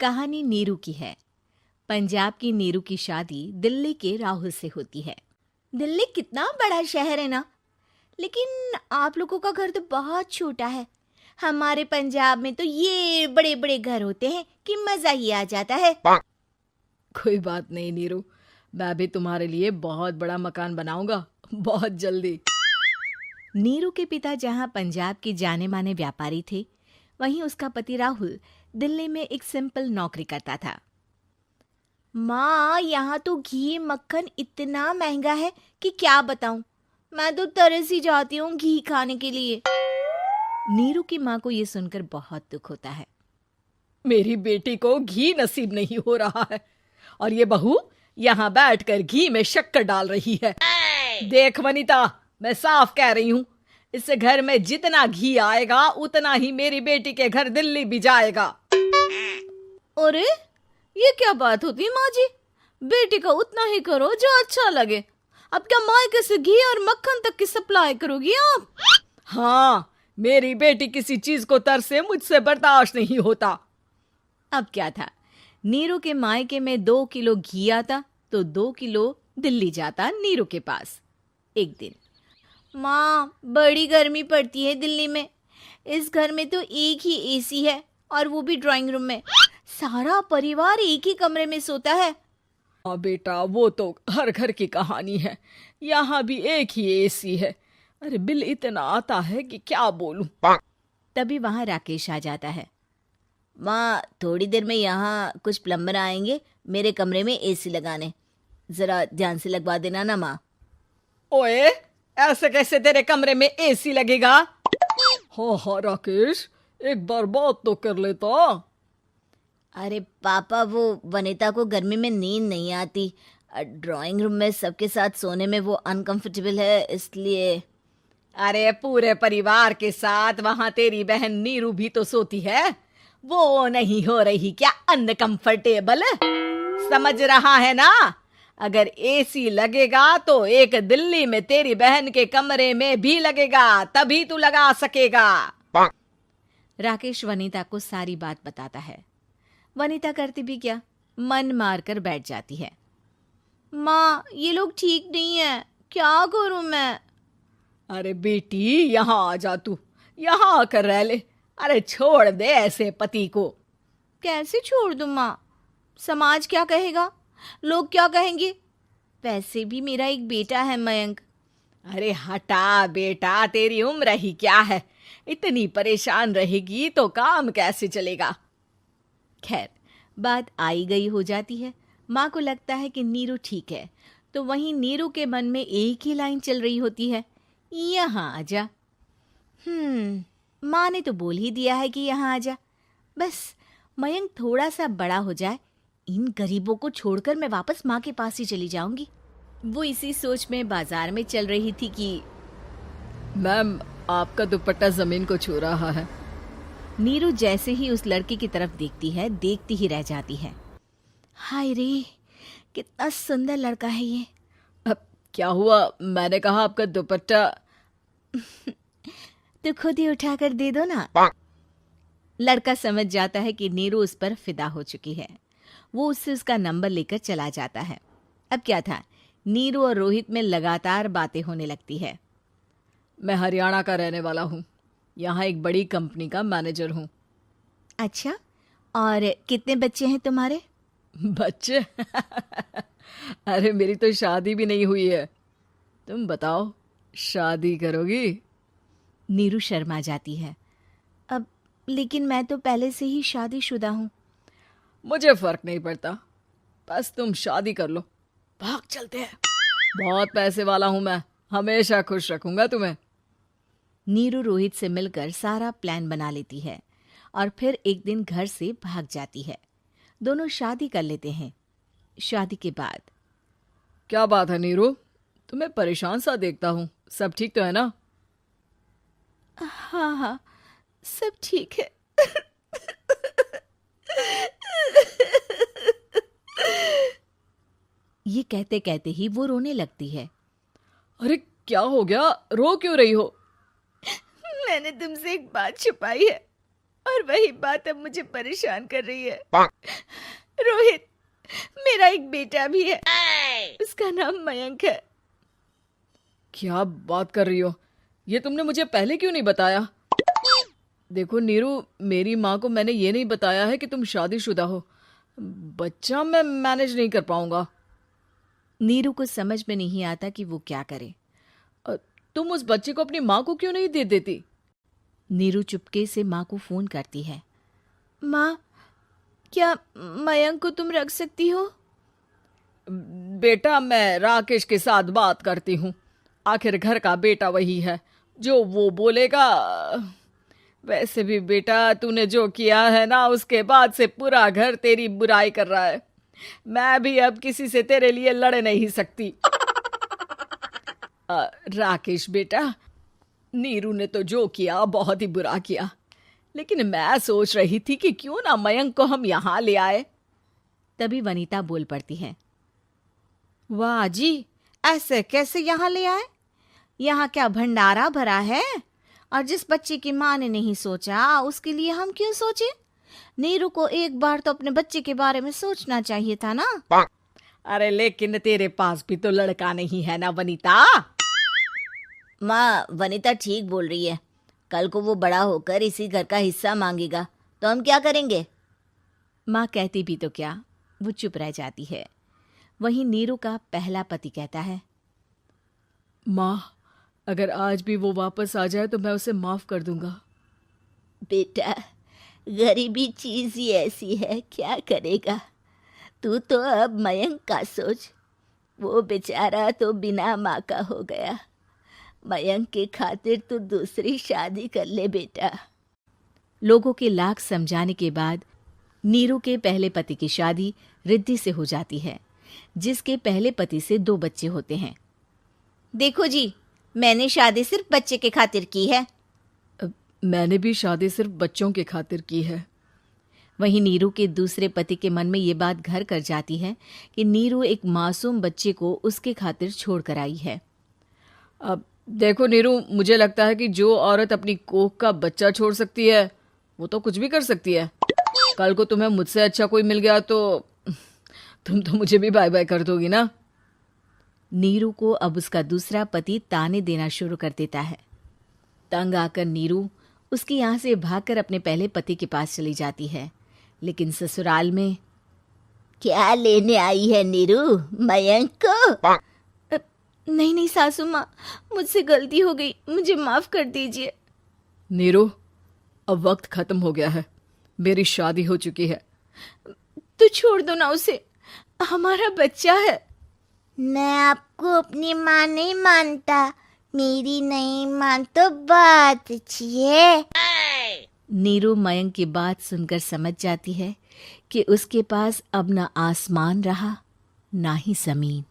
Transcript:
कहानी नीरू की है। पंजाब की नीरू की शादी दिल्ली के राहुल से होती है। दिल्ली कितना बड़ा शहर है ना, लेकिन आप लोगों का घर तो बहुत छोटा है। हमारे पंजाब में तो ये बड़े बड़े घर होते हैं कि मजा ही आ जाता है। कोई बात नहीं नीरू, मैं भी तुम्हारे लिए बहुत बड़ा मकान बनाऊंगा बहुत जल्दी। नीरू के पिता जहाँ पंजाब के जाने माने व्यापारी थे, वहीं उसका पति राहुल दिल्ली में एक सिंपल नौकरी करता था। माँ, यहाँ तो घी मक्खन इतना महंगा है कि क्या बताऊं। मैं तो तरस ही जाती हूँ घी खाने के लिए। नीरू की माँ को ये सुनकर बहुत दुख होता है। मेरी बेटी को घी नसीब नहीं हो रहा है और ये बहू यहाँ बैठकर घी में शक्कर डाल रही है। देख वनिता, मैं साफ कह रही हूँ, इस घर में जितना घी आएगा उतना ही मेरी बेटी के घर दिल्ली भी जाएगा। अरे ये क्या बात होती है माँ जी? बेटी का उतना ही करो जो अच्छा लगे। अब क्या मायके से घी और मक्खन तक की सप्लाई करोगी आप? हाँ, मेरी बेटी किसी चीज को तरसे मुझसे बर्दाश्त नहीं होता। अब क्या था, नीरू के मायके में 2 किलो घी आता तो 2 किलो दिल्ली जाता नीरू के पास। एक दिन, माँ बड़ी गर्मी पड़ती है दिल्ली में। इस घर में तो एक ही एसी है और वो भी ड्राइंग रूम में। सारा परिवार एक ही कमरे में सोता है। हाँ बेटा, वो तो हर घर की कहानी है। यहाँ भी एक ही एसी है। अरे बिल इतना आता है कि क्या बोलूं। तभी वहां राकेश आ जाता है। माँ, थोड़ी देर में यहाँ कुछ प्लम्बर आएंगे मेरे कमरे में एसी लगाने। जरा ध्यान से लगवा देना ना माँ। ओए, ऐसे कैसे तेरे कमरे में एसी लगेगा? हाँ राकेश, एक बार बात तो कर लेता। अरे पापा, वो वनिता को गर्मी में नींद नहीं आती। ड्राइंग रूम में सबके साथ सोने में वो अनकंफर्टेबल है, इसलिए। अरे पूरे परिवार के साथ वहां तेरी बहन नीरू भी तो सोती है। वो नहीं हो रही क्या अनकंफर्टेबल? समझ रहा है ना? अगर एसी लगेगा तो एक दिल्ली में तेरी बहन के कमरे में भी लगेगा, तभी तू लगा सकेगा। राकेश वनिता को सारी बात बताता है। वनिता करती भी क्या, मन मारकर बैठ जाती है। माँ, ये लोग ठीक नहीं है, क्या करूं मैं? अरे बेटी, यहाँ आ जा, तू यहाँ आकर रह ले। अरे छोड़ दे ऐसे पति को। कैसे छोड़ दूं माँ? समाज क्या कहेगा, लोग क्या कहेंगे? वैसे भी मेरा एक बेटा है मयंक। अरे हटा बेटा, तेरी उम्र ही क्या है, इतनी परेशान रहेगी तो काम कैसे चलेगा। खैर, बात आई गई हो जाती है। माँ को लगता है कि नीरू ठीक है, तो वहीं नीरू के मन में एक ही लाइन चल रही होती है, यहाँ आजा। माँ ने तो बोल ही दिया है कि यहाँ आजा। बस मयंक थोड़ा सा बड़ा हो जाए, इन गरीबों को छोड़कर मैं वापस माँ के पास ही चली जाऊंगी। वो इसी सोच में बाजार में चल रही थी कि मैम, आपका दुपट्टा जमीन को छू रहा है। नीरू जैसे ही उस लड़की की तरफ देखती है, देखती ही रह जाती है। हाय रे, कितना सुंदर लड़का है ये। अब क्या हुआ? मैंने कहा आपका दुपट्टा। तो खुद ही उठाकर दे दो ना। लड़का समझ जाता है कि नीरू उस पर फिदा हो चुकी है। वो उससे उसका नंबर लेकर चला जाता है। अब क्या था, नीरू और रोहित में लगातार बातें होने लगती है। मैं हरियाणा का रहने वाला हूँ, यहाँ एक बड़ी कंपनी का मैनेजर हूँ। अच्छा, और कितने बच्चे हैं तुम्हारे? बच्चे? अरे मेरी तो शादी भी नहीं हुई है। तुम बताओ, शादी करोगी? नीरू शर्मा जाती है। अब लेकिन मैं तो पहले से ही शादीशुदा हूँ। मुझे फर्क नहीं पड़ता, बस तुम शादी कर लो, भाग चलते हैं। बहुत पैसे वाला हूँ मैं, हमेशा खुश रखूंगा तुम्हें। नीरू रोहित से मिलकर सारा प्लान बना लेती है और फिर एक दिन घर से भाग जाती है। दोनों शादी कर लेते हैं। शादी के बाद, क्या बात है नीरू, तुम्हें परेशान सा देखता हूँ, सब ठीक तो है ना? हाँ हाँ, सब ठीक है। ये कहते कहते ही वो रोने लगती है। अरे क्या हो गया, रो क्यों रही हो? मैंने तुमसे एक बात छुपाई है। और वही बात अब मुझे परेशान कर रही है। रोहित, मेरा एक बेटा भी है, उसका नाम मयंक है। क्या बात कर रही हो? ये तुमने मुझे पहले क्यों नहीं बताया? देखो नीरू, मेरी माँ को मैंने ये नहीं बताया है कि तुम शादीशुदा हो। बच्चा मैं मैनेज नहीं कर पाऊंगा। नीरू को समझ में नहीं आता कि वो क्या करे। तुम उस बच्चे को अपनी माँ को क्यों नहीं दे देती? नीरू चुपके से माँ को फोन करती है। माँ, क्या मयंक को तुम रख सकती हो? बेटा, मैं राकेश के साथ बात करती हूँ। आखिर घर का बेटा वही है, जो वो बोलेगा। वैसे भी बेटा, तूने जो किया है ना, उसके बाद से पूरा घर तेरी बुराई कर रहा है। मैं भी अब किसी से तेरे लिए लड़ नहीं सकती। राकेश बेटा, नीरू ने तो जो किया बहुत ही बुरा किया, लेकिन मैं सोच रही थी कि क्यों ना मयंक को हम यहाँ ले आए। तभी वनीता बोल पड़ती है। वाह जी, ऐसे कैसे यहाँ ले आए? यहाँ क्या भंडारा भरा है? और जिस बच्चे की माँ ने नहीं सोचा, उसके लिए हम क्यों सोचे? नीरू को एक बार तो अपने बच्चे के बारे में सोचना चाहिए था ना। अरे लेकिन तेरे पास भी तो लड़का नहीं है ना वनीता। माँ, वनीता ठीक बोल रही है। कल को वो बड़ा होकर इसी घर का हिस्सा मांगेगा तो हम क्या करेंगे? माँ कहती भी तो क्या, वो चुप रह जाती है। वहीं नीरू का पहला पति कहता है। माँ, अगर आज भी वो वापस आ जाए तो मैं उसे माफ कर दूंगा। बेटा, गरीबी चीज ही ऐसी है, क्या करेगा? तू तो अब मयंक का सोच। वो बेचारा तो बिना माँ का हो गया। मयंक के खातिर तू दूसरी शादी कर ले बेटा। लोगों के लाख समझाने के बाद नीरू के पहले पति की शादी रिद्धि से हो जाती है, जिसके पहले पति से 2 बच्चे होते हैं। देखो जी, मैंने शादी सिर्फ बच्चे के खातिर की है। मैंने भी शादी सिर्फ बच्चों के खातिर की है। वहीं नीरू के दूसरे पति के मन में ये बात घर कर जाती है कि नीरू एक मासूम बच्चे को उसके खातिर छोड़ कर आई है। अब देखो नीरू, मुझे लगता है कि जो औरत अपनी कोख का बच्चा छोड़ सकती है, वो तो कुछ भी कर सकती है। कल को तुम्हें मुझसे अच्छा कोई मिल गया तो तुम तो मुझे भी बाय बाय कर दोगी ना। नीरू को अब उसका दूसरा पति ताने देना शुरू कर देता है। तंग आकर नीरू उसके यहाँ से भागकर अपने पहले पति के पास चली जाती है, लेकिन ससुराल में क्या लेने आई है नीरू, मयंक को? नहीं नहीं सासू माँ, मुझसे गलती हो गई, मुझे माफ कर दीजिए। नीरू, अब वक्त खत्म हो गया है, मेरी शादी हो चुकी है। तो छोड़ दो ना उसे, हमारा बच्चा है। मैं आपको अपनी माँ नहीं मानता, मेरी नहीं मान तो बात अच्छी है। नीरू मयंक की बात सुनकर समझ जाती है कि उसके पास अब न आसमान रहा ना ही जमीन।